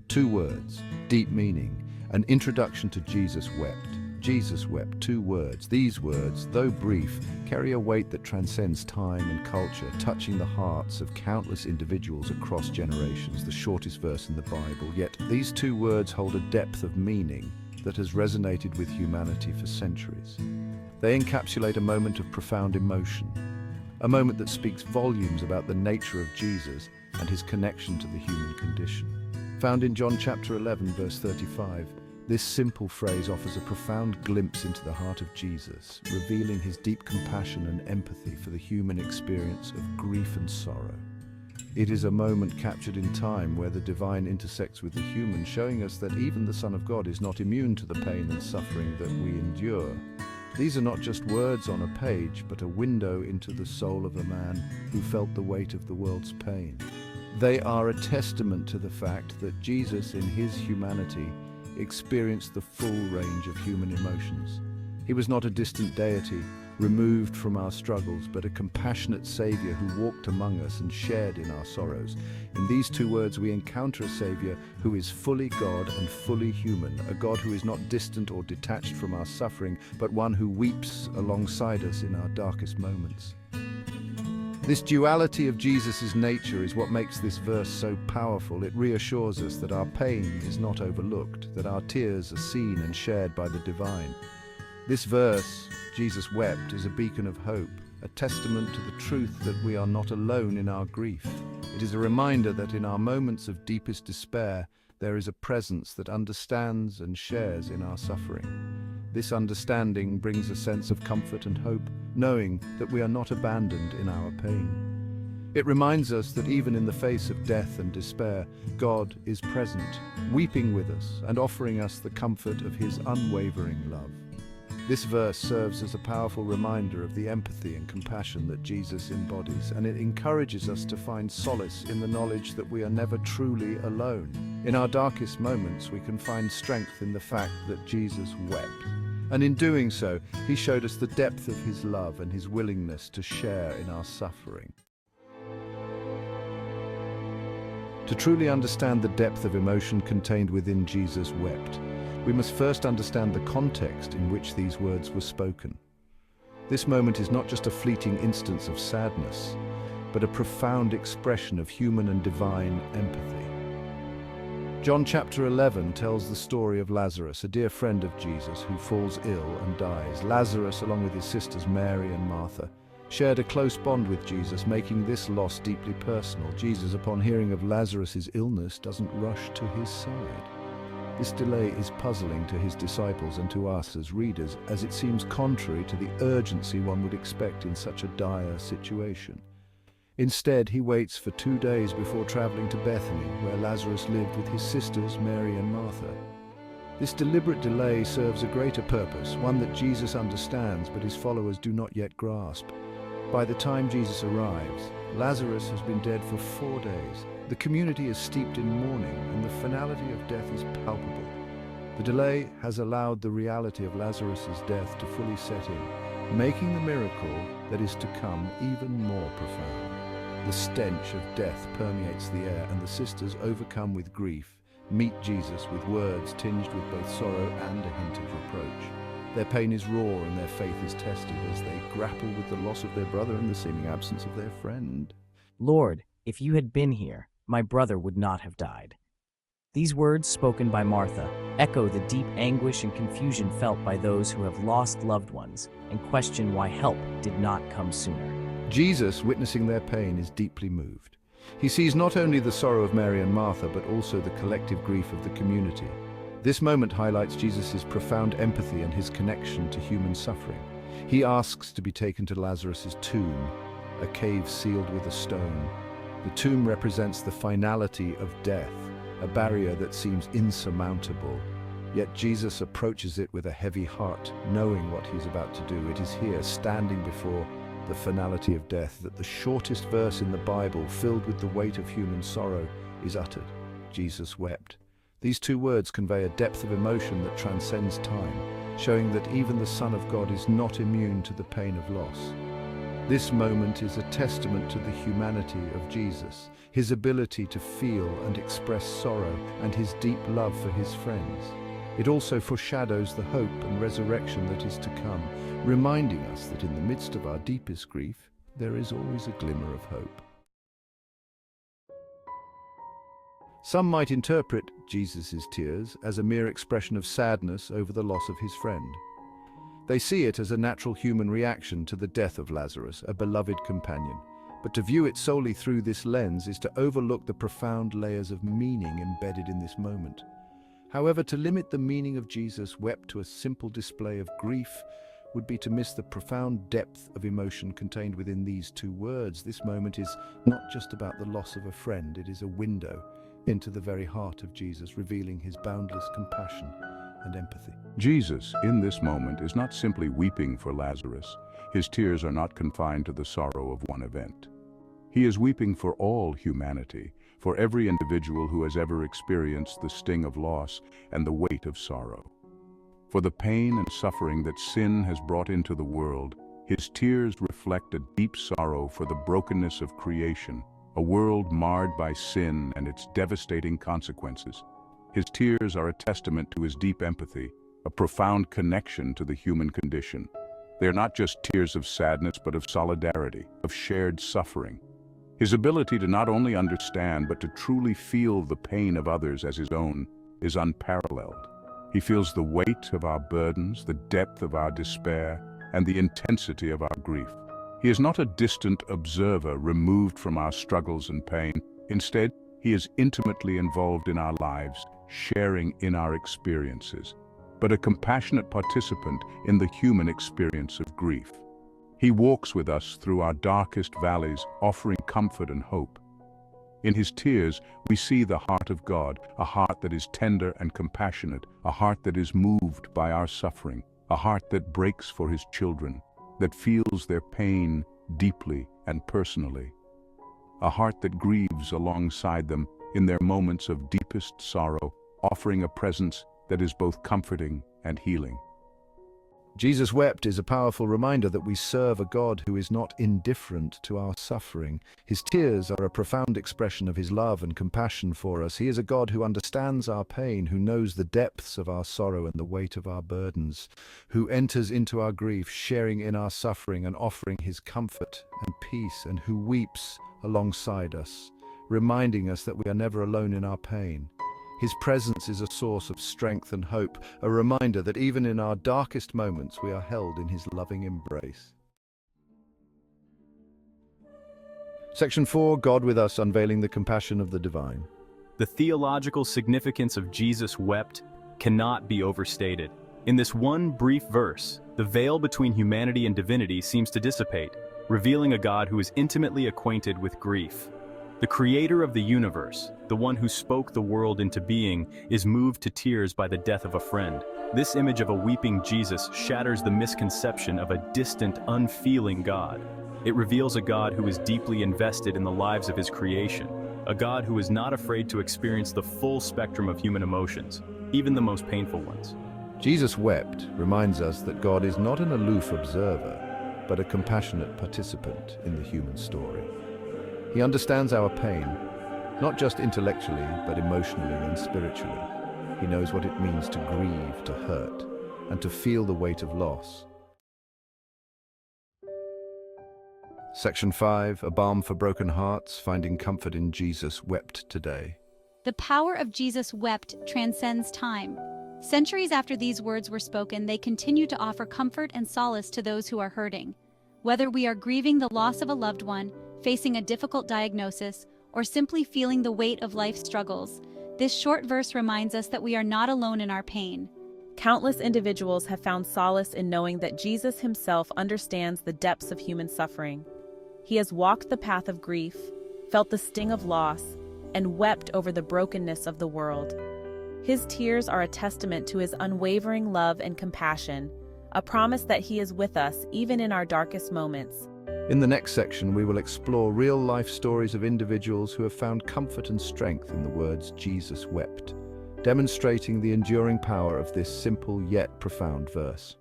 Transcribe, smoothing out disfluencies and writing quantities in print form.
Two words, deep meaning, an introduction to Jesus wept. Jesus wept, two words. These words, though brief, carry a weight that transcends time and culture, touching the hearts of countless individuals across generations, the shortest verse in the Bible. Yet these two words hold a depth of meaning that has resonated with humanity for centuries. They encapsulate a moment of profound emotion, a moment that speaks volumes about the nature of Jesus and his connection to the human condition. Found in John chapter 11, verse 35, this simple phrase offers a profound glimpse into the heart of Jesus, revealing his deep compassion and empathy for the human experience of grief and sorrow. It is a moment captured in time where the divine intersects with the human, showing us that even the Son of God is not immune to the pain and suffering that we endure. These are not just words on a page, but a window into the soul of a man who felt the weight of the world's pain. They are a testament to the fact that Jesus, in his humanity, experienced the full range of human emotions. He was not a distant deity, removed from our struggles, but a compassionate Savior who walked among us and shared in our sorrows. In these two words, we encounter a Savior who is fully God and fully human, a God who is not distant or detached from our suffering, but one who weeps alongside us in our darkest moments. This duality of Jesus' nature is what makes this verse so powerful. It reassures us that our pain is not overlooked, that our tears are seen and shared by the divine. This verse, Jesus wept, is a beacon of hope, a testament to the truth that we are not alone in our grief. It is a reminder that in our moments of deepest despair, there is a presence that understands and shares in our suffering. This understanding brings a sense of comfort and hope, knowing that we are not abandoned in our pain. It reminds us that even in the face of death and despair, God is present, weeping with us and offering us the comfort of his unwavering love. This verse serves as a powerful reminder of the empathy and compassion that Jesus embodies, and it encourages us to find solace in the knowledge that we are never truly alone. In our darkest moments, we can find strength in the fact that Jesus wept. And in doing so, he showed us the depth of his love and his willingness to share in our suffering. To truly understand the depth of emotion contained within Jesus wept, we must first understand the context in which these words were spoken. This moment is not just a fleeting instance of sadness, but a profound expression of human and divine empathy. John chapter 11 tells the story of Lazarus, a dear friend of Jesus who falls ill and dies. Lazarus, along with his sisters Mary and Martha, shared a close bond with Jesus, making this loss deeply personal. Jesus, upon hearing of Lazarus's illness, doesn't rush to his side. This delay is puzzling to his disciples and to us as readers, as it seems contrary to the urgency one would expect in such a dire situation. Instead, he waits for 2 days before traveling to Bethany, where Lazarus lived with his sisters Mary and Martha. This deliberate delay serves a greater purpose, one that Jesus understands but his followers do not yet grasp. By the time Jesus arrives, Lazarus has been dead for 4 days. The community is steeped in mourning, and the finality of death is palpable. The delay has allowed the reality of Lazarus's death to fully set in, making the miracle that is to come even more profound. The stench of death permeates the air, and the sisters, overcome with grief, meet Jesus with words tinged with both sorrow and a hint of reproach. Their pain is raw and their faith is tested as they grapple with the loss of their brother and the seeming absence of their friend. Lord, if you had been here, my brother would not have died. These words, spoken by Martha, echo the deep anguish and confusion felt by those who have lost loved ones and question why help did not come sooner. Jesus, witnessing their pain, is deeply moved. He sees not only the sorrow of Mary and Martha, but also the collective grief of the community. This moment highlights Jesus' profound empathy and his connection to human suffering. He asks to be taken to Lazarus' tomb, a cave sealed with a stone. The tomb represents the finality of death, a barrier that seems insurmountable. Yet Jesus approaches it with a heavy heart, knowing what he's about to do. It is here, standing before the finality of death, that the shortest verse in the Bible, filled with the weight of human sorrow, is uttered. Jesus wept. These two words convey a depth of emotion that transcends time, showing that even the Son of God is not immune to the pain of loss. This moment is a testament to the humanity of Jesus, his ability to feel and express sorrow, and his deep love for his friends. It also foreshadows the hope and resurrection that is to come, reminding us that in the midst of our deepest grief, there is always a glimmer of hope. Some might interpret Jesus' tears as a mere expression of sadness over the loss of his friend. They see it as a natural human reaction to the death of Lazarus, a beloved companion. But to view it solely through this lens is to overlook the profound layers of meaning embedded in this moment. However, to limit the meaning of Jesus wept to a simple display of grief would be to miss the profound depth of emotion contained within these two words. This moment is not just about the loss of a friend, it is a window into the very heart of Jesus, revealing his boundless compassion and empathy. Jesus, in this moment, is not simply weeping for Lazarus. His tears are not confined to the sorrow of one event. He is weeping for all humanity, for every individual who has ever experienced the sting of loss and the weight of sorrow. For the pain and suffering that sin has brought into the world, his tears reflect a deep sorrow for the brokenness of creation, a world marred by sin and its devastating consequences. His tears are a testament to his deep empathy, a profound connection to the human condition. They are not just tears of sadness, but of solidarity, of shared suffering. His ability to not only understand, but to truly feel the pain of others as his own is unparalleled. He feels the weight of our burdens, the depth of our despair, and the intensity of our grief. He is not a distant observer removed from our struggles and pain. Instead, he is intimately involved in our lives, sharing in our experiences, but a compassionate participant in the human experience of grief. He walks with us through our darkest valleys, offering comfort and hope. In his tears, we see the heart of God, a heart that is tender and compassionate, a heart that is moved by our suffering, a heart that breaks for his children, that feels their pain deeply and personally, a heart that grieves alongside them in their moments of deepest sorrow, offering a presence that is both comforting and healing. Jesus wept is a powerful reminder that we serve a God who is not indifferent to our suffering. His tears are a profound expression of his love and compassion for us. He is a God who understands our pain, who knows the depths of our sorrow and the weight of our burdens, who enters into our grief, sharing in our suffering and offering his comfort and peace, and who weeps alongside us, reminding us that we are never alone in our pain. His presence is a source of strength and hope, a reminder that even in our darkest moments we are held in his loving embrace. Section 4, God with us, unveiling the compassion of the divine. The theological significance of Jesus wept cannot be overstated. In this one brief verse, the veil between humanity and divinity seems to dissipate, revealing a God who is intimately acquainted with grief. The creator of the universe, the one who spoke the world into being, is moved to tears by the death of a friend. This image of a weeping Jesus shatters the misconception of a distant, unfeeling God. It reveals a God who is deeply invested in the lives of his creation, a God who is not afraid to experience the full spectrum of human emotions, even the most painful ones. Jesus wept reminds us that God is not an aloof observer, but a compassionate participant in the human story. He understands our pain, not just intellectually, but emotionally and spiritually. He knows what it means to grieve, to hurt, and to feel the weight of loss. Section 5, a balm for broken hearts, finding comfort in Jesus wept today. The power of Jesus wept transcends time. Centuries after these words were spoken, they continue to offer comfort and solace to those who are hurting. Whether we are grieving the loss of a loved one, facing a difficult diagnosis, or simply feeling the weight of life's struggles, this short verse reminds us that we are not alone in our pain. Countless individuals have found solace in knowing that Jesus himself understands the depths of human suffering. He has walked the path of grief, felt the sting of loss, and wept over the brokenness of the world. His tears are a testament to his unwavering love and compassion, a promise that he is with us even in our darkest moments. In the next section, we will explore real-life stories of individuals who have found comfort and strength in the words Jesus wept, demonstrating the enduring power of this simple yet profound verse.